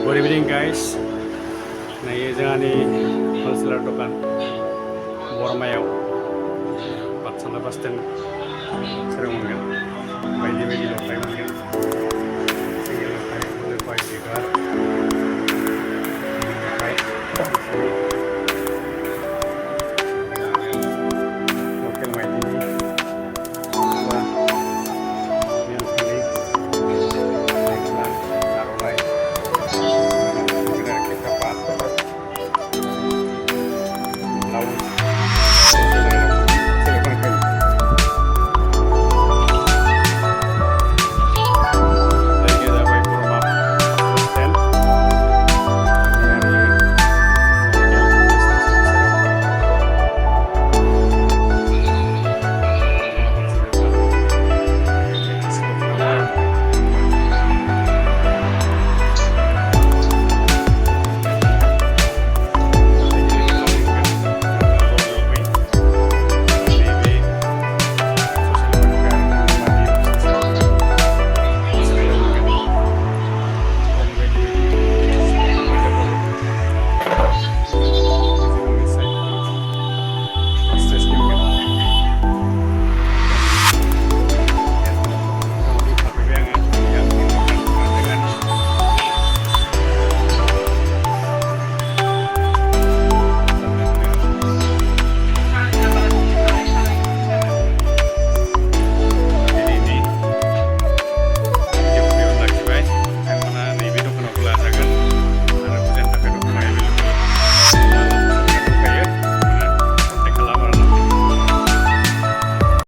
Good evening guys. Nah, जोंहानि wholesale dokhan Baramaयाव patshala bus stand मोनगोन बायदि बायदि लफाय मोनगोन सिंगेल लफाय फुल लफाय बिबार